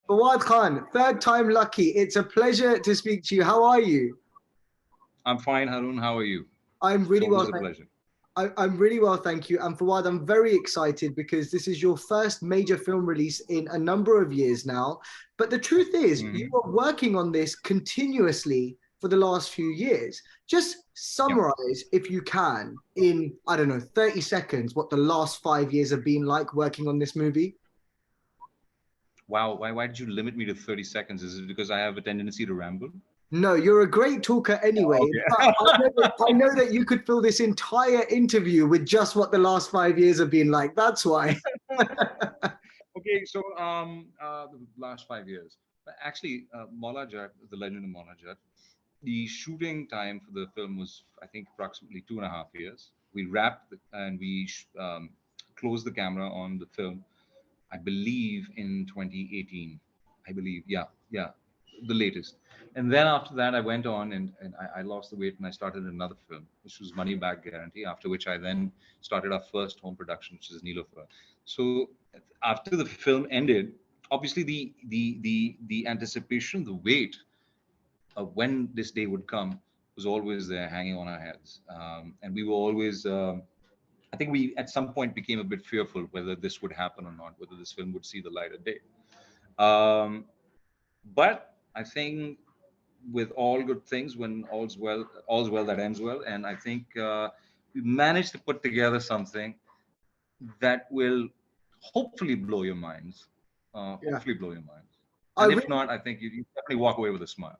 Fawad Khan, third time lucky. It's a pleasure to speak to you. How are you? I'm fine, Haroon. How are you? I'm It's really well. always a pleasure. I'm really well, thank you. And Fawad, I'm very excited because this is your first major film release in a number of years now. But the truth is, you Hmm. were working on this continuously for the last few years. Just Yeah. summarize, if you can, in, I don't know, 30 seconds, what the last 5 years have been like working on this movie. Wow. Why did you limit me to 30 seconds? Is it because I have a tendency to ramble? No, you're a great talker anyway, but Okay. I know that you could fill this entire interview with just what the last 5 years have been like. That's why. Okay. So, the last 5 years. Actually, Maula Jatt, The Legend of Maula Jatt, the shooting time for the film was, I think, approximately 2.5 years. We wrapped and we closed the camera on the film, I believe, in 2018. I believe, yeah, the latest. And then after that, I went on and I lost the weight and I started another film, which was Money Back Guarantee. After which I then started our first home production, which is Nilofer. So after the film ended, obviously the anticipation, the wait of when this day would come was always there, hanging on our heads, and we were always. I think we at some point became a bit fearful whether this would happen or not, whether this film would see the light of day. Um, but I think with all good things, when all's well that ends well, and I think we managed to put together something that will hopefully blow your minds. Yeah. Hopefully blow your minds. I And if really not, I think you definitely walk away with a smile.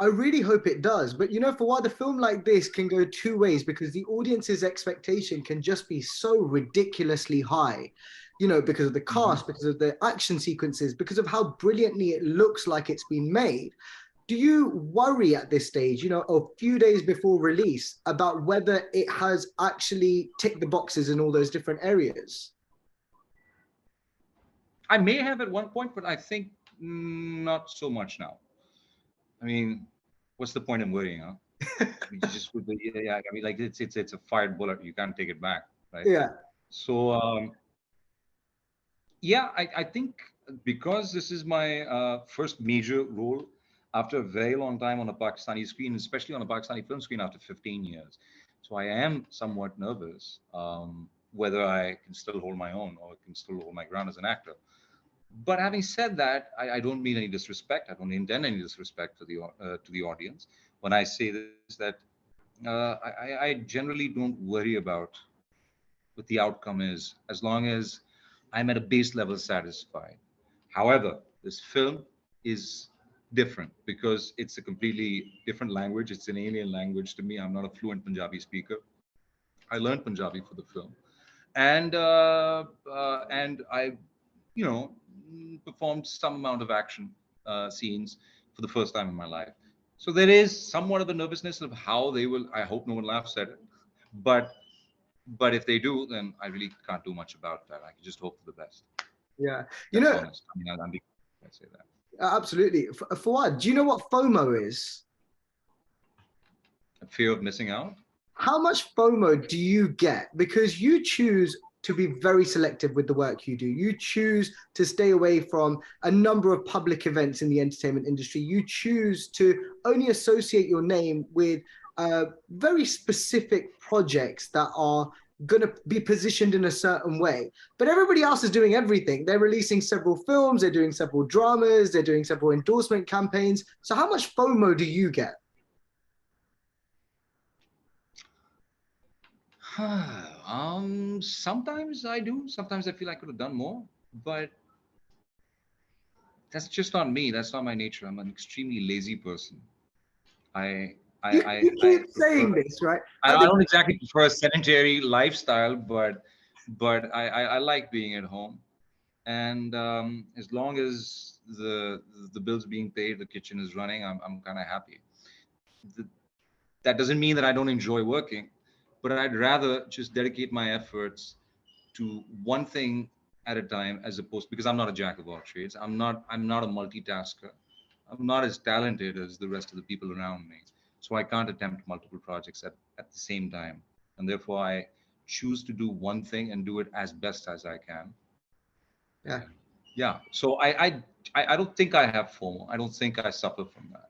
I really hope it does. But you know, for why the film like this can go two ways because the audience's expectation can just be so ridiculously high, because of the Hmm. cast, because of the action sequences, because of how brilliantly it looks like it's been made. Do you worry at this stage, a few days before release, about whether it has actually ticked the boxes in all those different areas? I may have at one point, but I think not so much now. I mean, what's the point in worrying, huh? You just with the yeah, I mean, like it's a fired bullet. You can't take it back, right? Yeah, So yeah, I think because this is my first major role after a very long time on a Pakistani screen, especially on a Pakistani film screen after 15 years. So I am somewhat nervous whether I can still hold my own or can still hold my ground as an actor. But having said that, I don't mean any disrespect. I don't intend any disrespect to the audience when I say this. That I generally don't worry about what the outcome is, as long as I'm at a base level satisfied. However, this film is different because it's a completely different language. It's an alien language to me. I'm not a fluent Punjabi speaker. I learned Punjabi for the film, and I, you know, performed some amount of action scenes for the first time in my life. So there is somewhat of a nervousness of how they will. I hope no one laughs at it, but if they do, then I really can't do much about that. I can just hope for the best. yeah. You That's know, honest. I mean, I'm being, I say that. absolutely. Fawad, do you know what FOMO is? A fear of missing out. How much FOMO do you get? Because you choose to be very selective with the work you do. You choose to stay away from a number of public events in the entertainment industry. You choose to only associate your name with very specific projects that are going to be positioned in a certain way. But everybody else is doing everything. They're releasing several films, they're doing several dramas, they're doing several endorsement campaigns. So, how much FOMO do you get? Sometimes I do. Sometimes I feel I could have done more, but that's just not me. That's not my nature. I'm an extremely lazy person. I You I keep prefer. saying this, right? I, I I think don't exactly prefer a sedentary lifestyle, but I like being at home, and as long as the bills being paid, the kitchen is running, I'm kind of happy. The, that doesn't mean that I don't enjoy working, but I'd rather just dedicate my efforts to one thing at a time, as opposed, because I'm not a jack of all trades. I'm not a multitasker. I'm not as talented as the rest of the people around me. So I can't attempt multiple projects at the same time. And therefore I choose to do one thing and do it as best as I can. yeah. And yeah, so I I don't think I have FOMO. I don't think I suffer from that.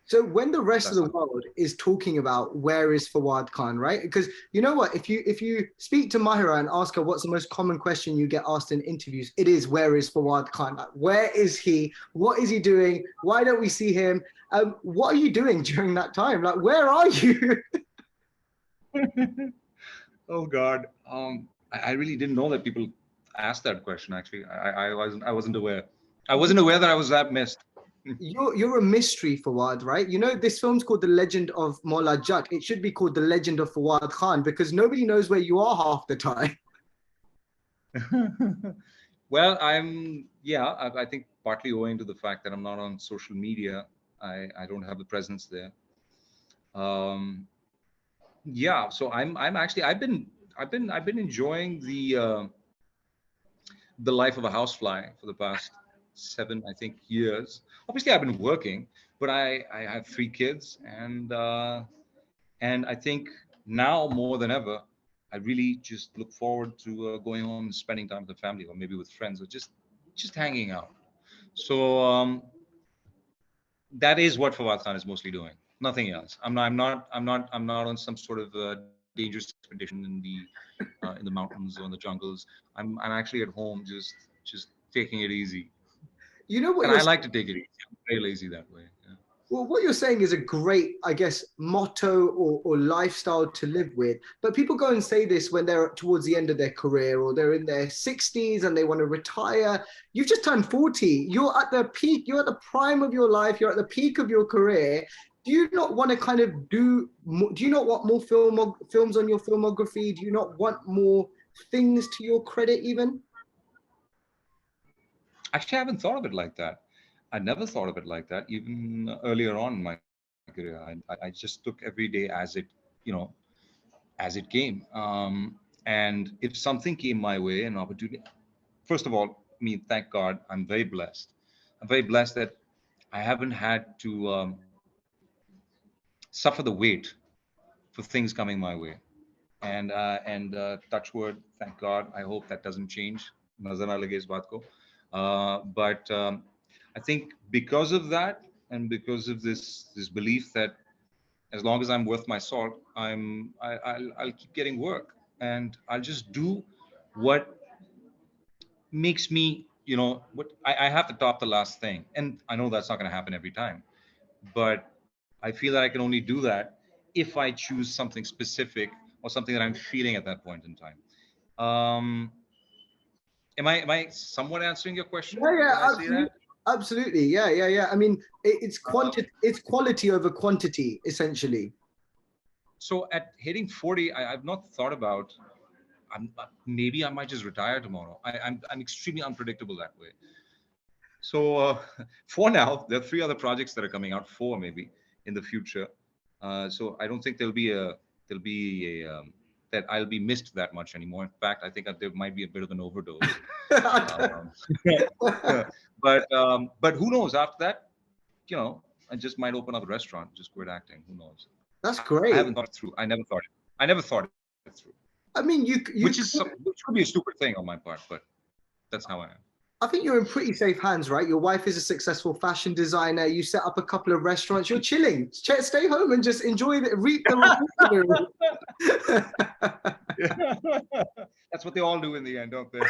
So when the rest of That's the not. world is talking about where is Fawad Khan, right? Because you know what, if you speak to Mahira and ask her what's the most common question you get asked in interviews, it is where is Fawad Khan? Like, where is he? What is he doing? Why don't we see him? What are you doing during that time? Like, where are you? Oh God. I really didn't know that people asked that question. Actually, I wasn't aware. I wasn't aware that I was that missed. You're a mystery, Fawad, right? You know, this film's called The Legend of Maula Jatt. It should be called The Legend of Fawad Khan because nobody knows where you are half the time. Well, yeah, I think partly owing to the fact that I'm not on social media, I don't have the presence there. Um, yeah, so I'm actually I've been enjoying the life of a housefly for the past 7, I think, years. Obviously, I've been working, but I have 3 kids, and I think now more than ever, I really just look forward to going home and spending time with the family, or maybe with friends, or just hanging out. So that is what Fawad Khan is mostly doing. Nothing else. I'm not on some sort of dangerous expedition in the mountains or in the jungles. I'm actually at home, just taking it easy, You know what and you're I like to take it easy. I'm very lazy that way. Yeah. Well, what you're saying is a great, I guess, motto or lifestyle to live with. But people go and say this when they're towards the end of their career or they're in their 60s and they want to retire. You've just turned 40. You're at the peak, you're at the prime of your life, you're at the peak of your career. Do you not want to kind of do you not want more films on your filmography? Do you not want more things to your credit even? Actually, I haven't thought of it like that. I never thought of it like that. Even earlier on in my career, I just took every day you know, as it came. And if something came my way, an opportunity, first of all, I mean, thank God, I'm very blessed. I'm very blessed that I haven't had to suffer the weight for things coming my way. And touch wood, thank God. I hope that doesn't change. Nazar na lage is baat ko. But I think because of that, and because of this belief that as long as I'm worth my salt, I'll keep getting work, and I'll just do what makes me, what I have to top the last thing. And I know that's not going to happen every time, but I feel that I can only do that if I choose something specific or something that I'm feeling at that point in time. Um, am I somewhat answering your question Yeah, yeah, when I say absolutely. that? Absolutely. Yeah, yeah, yeah. I mean, it's quality over quantity, essentially. So at hitting 40, I've not thought about. Maybe I might just retire tomorrow. I'm extremely unpredictable that way. So for now, there are 3 other projects that are coming out. 4 maybe in the future. So I don't think there'll be a that I'll be missed that much anymore. In fact, I think that there might be a bit of an overdose. Um, but who knows? After that, I just might open up a restaurant, just quit acting. Who knows? That's I haven't thought great. it through. I never thought it through, I mean, which which could be a stupid thing on my part, but that's how I am. I think you're in pretty safe hands, right? Your wife is a successful fashion designer. You set up a couple of restaurants. You're chilling. Stay home and just enjoy reap the reward. That's what they all do in the end, don't they?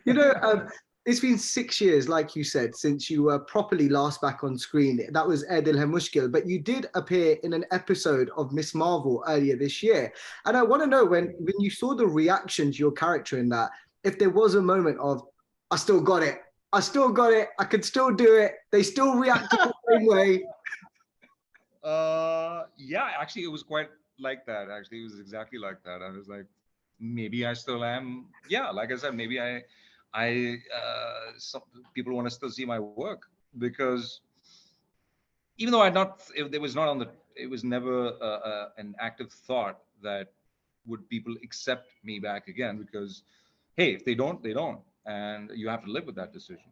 You know, it's been 6 years, like you said, since you were properly last back on screen. That was Air Dil Hai Mushkil, but you did appear in an episode of Miss Marvel earlier this year. And I want to know when you saw the reaction to your character in that, if there was a moment of, I still got it. I still got it. I could still do it. They still reacted the same way. Yeah, actually, it was quite like that. Actually, it was exactly like that. I was like, maybe I still am. Yeah, like I said, maybe some people want to still see my work because even though it was not on the, it was never an active thought that would people accept me back again because, hey, if they don't, they don't, and you have to live with that decision.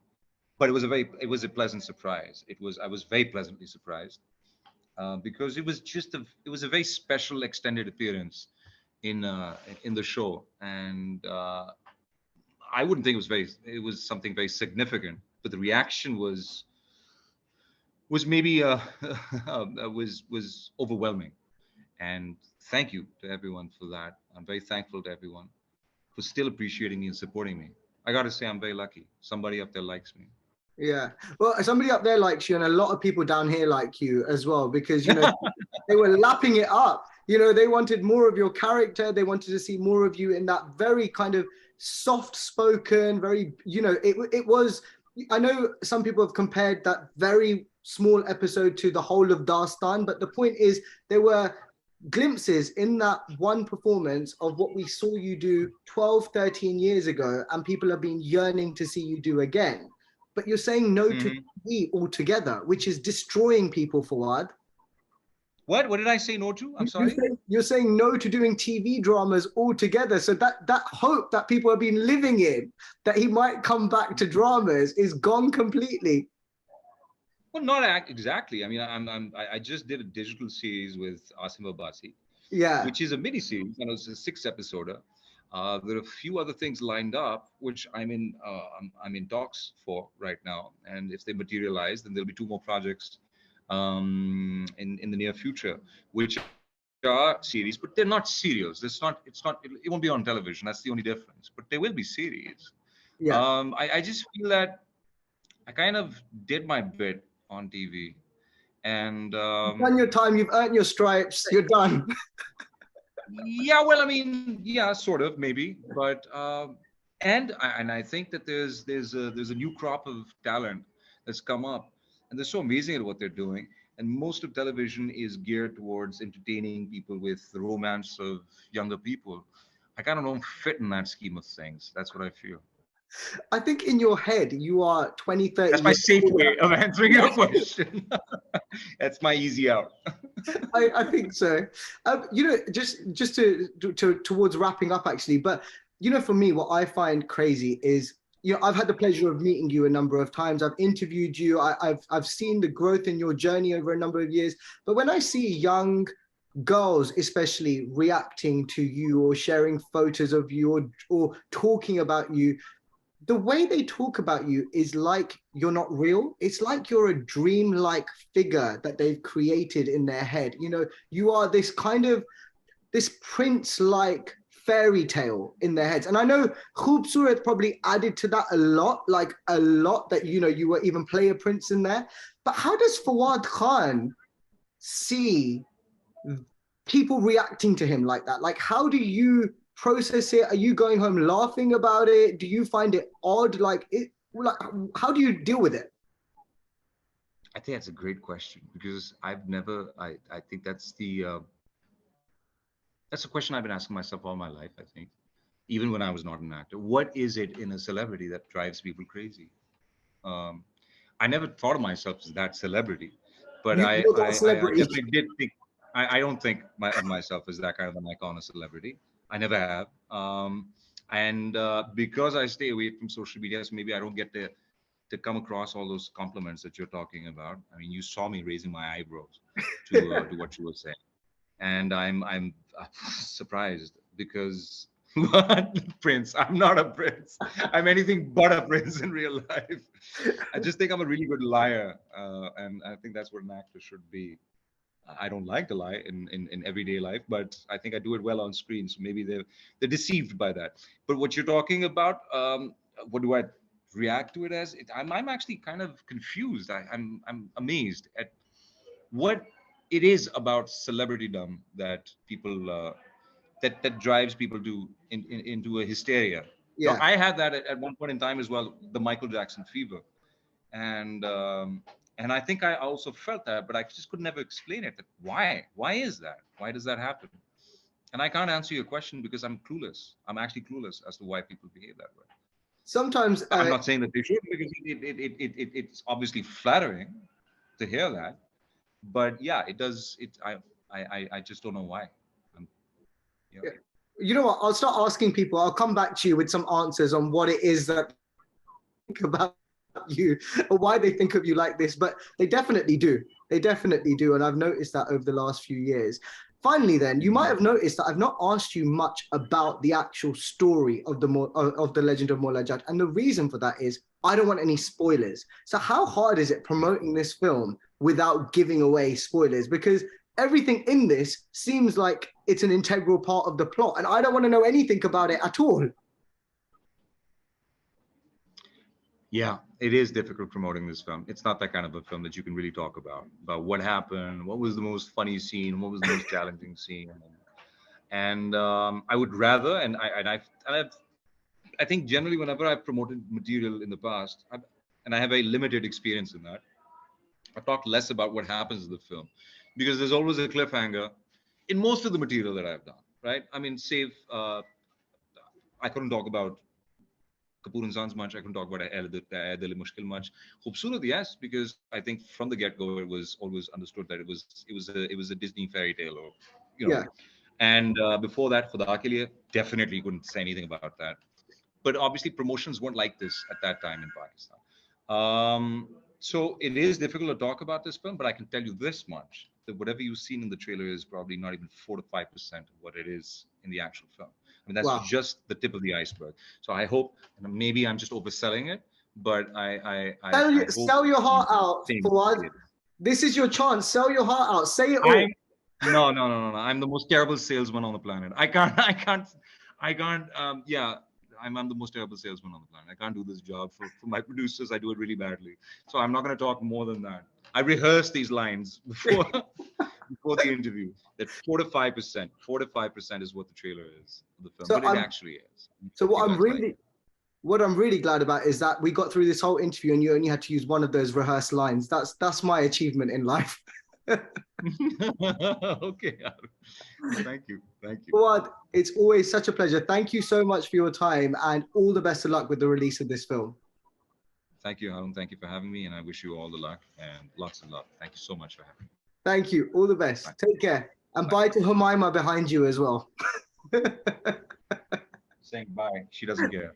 But it was a pleasant surprise. I was very pleasantly surprised because it was a very special extended appearance in the show, and I wouldn't think it was something very significant, but the reaction was maybe was overwhelming. And thank you to everyone for that. I'm very thankful to everyone for still appreciating me and supporting me. I got to say, I'm very lucky. Somebody up there likes me. Yeah. Well, somebody up there likes you, and a lot of people down here like you as well, because, you know, they were lapping it up. You know, they wanted more of your character. They wanted to see more of you in that very kind of soft spoken, very, you know, it was, I know some people have compared that very small episode to the whole of Dastan, but the point is there were glimpses in that one performance of what we saw you do 12, 13 years ago, and people have been yearning to see you do again. But you're saying no to TV altogether, which is destroying people, Fawad. What? What did I say no to? I'm sorry. You're saying no to doing TV dramas altogether. So that hope that people have been living in, that he might come back to dramas, is gone completely. Well, not exactly. I mean, I just did a digital series with Asim Abbasi, Yeah. which is a mini series, and it's a 6 episoder. There are a few other things lined up, which I'm in talks for right now, and if they materialize, then there'll be 2 more projects in the near future, which are series, but they're not serials. It won't be on television. That's the only difference. But they will be series. Yeah. I just feel that I kind of did my bit on TV, and You've done your time. You've earned your stripes. You're done. yeah, well, I mean, yeah, sort of, maybe, but and I think that there's a new crop of talent that's come up, and they're so amazing at what they're doing. And most of television is geared towards entertaining people with the romance of younger people. I kind of don't fit in that scheme of things. That's what I feel. I think in your head, you are 20, 30 That's my years safe old. way of answering your question. That's my easy out. I think so. You know, just towards wrapping up, actually. But you know, for me, what I find crazy is, you know, I've had the pleasure of meeting you a number of times. I've interviewed you. I've seen the growth in your journey over a number of years. But when I see young girls, especially, reacting to you or sharing photos of you or talking about you, the way they talk about you is like you're not real. It's like you're a dream-like figure that they've created in their head. You know, you are this kind of, this prince-like fairy tale in their heads. And I know Khoobsurat probably added to that a lot, like a lot, that, you know, you were even play a prince in there. But how does Fawad Khan see people reacting to him like that? Like, how do you process it? Are you going home laughing about it? Do you find it odd? Like, how do you deal with it? I think that's a great question, because I think that's a question I've been asking myself all my life, I think, even when I was not an actor. What is it in a celebrity that drives people crazy? I never thought of myself as that celebrity, but You're that I celebrity. definitely did think. I don't think of myself as that kind of an icon, a celebrity. I never have. And because I stay away from social media, so maybe I don't get to come across all those compliments that you're talking about. I mean, you saw me raising my eyebrows to what you were saying, and I'm surprised, because what, prince? I'm not a prince. I'm anything but a prince in real life. I just think I'm a really good liar, and I think that's what an actor should be. I don't like to lie in everyday life, but I think I do it well on screen. So maybe they're deceived by that. But what you're talking about, what do I react to it as? I'm actually kind of confused. I'm amazed at what it is about celebritydom that people that drives people into a hysteria. Now, Yeah. I had that at one point in time as well, the Michael Jackson fever, and and I think I also felt that, but I just could never explain it. That why is that? Why does that happen? And I can't answer your question because I'm clueless. I'm actually clueless as to why people behave that way. Sometimes, I'm not saying that they should, because it's obviously flattering to hear that, but yeah, it does. I just don't know why. Um, yeah. you know what? I'll start asking people. I'll come back to you with some answers on what it is that think about you or why they think of you like this. But they definitely do. They definitely do. And I've noticed that over the last few years. Finally, then, you might have noticed that I've not asked you much about the actual story of the Legend of Maula Jatt, and the reason for that is I don't want any spoilers. So, how hard is it promoting this film without giving away spoilers? Because everything in this seems like it's an integral part of the plot, and I don't want to know anything about it at all. Yeah, it is difficult promoting this film. It's not that kind of a film that you can really talk about what happened, what was the most funny scene, what was the most challenging scene. And I would rather, I think generally whenever I've promoted material in the past, and I have a limited experience in that, I've talked less about what happens in the film, because there's always a cliffhanger in most of the material that I've done, right? I mean, save I couldn't talk about Kapoor and Sons much. I couldn't talk about Dil Mushkil much. Khoobsurat, yes, because I think from the get-go it was always understood that it was a Disney fairy tale, or you know. Yeah. And before that, Khuda Ke Liye, definitely couldn't say anything about that. But obviously, promotions weren't like this at that time in Pakistan. So it is difficult to talk about this film, but I can tell you this much: that whatever you've seen in the trailer is probably not even 4 to 5% of what it is in the actual film. I mean, that's Wow. just the tip of the iceberg. So I hope, and maybe I'm just overselling it, but I hope Sell your you heart out, think Fawad. it. This is your chance. Sell your heart out. Say it all. I'm no. I'm the most terrible salesman on the planet. I can't. Yeah, I'm the most terrible salesman on the planet. I can't do this job for my producers. I do it really badly. So I'm not going to talk more than that. I rehearsed these lines before before the interview. That 4 to 5% is what the trailer is of the film, So but it I'm actually is. so You guys like it. what I'm really glad about is that we got through this whole interview and you only had to use one of those rehearsed lines. That's my achievement in life. Okay. Thank you. Thank you. Fawad, it's always such a pleasure. Thank you so much for your time and all the best of luck with the release of this film. Thank you, Haroon. Thank you for having me, and I wish you all the luck and lots of love. Thank you so much for having me. Thank you. All the best. Bye. Take care. And Bye. bye to Humaima behind you as well. Saying bye. She doesn't care.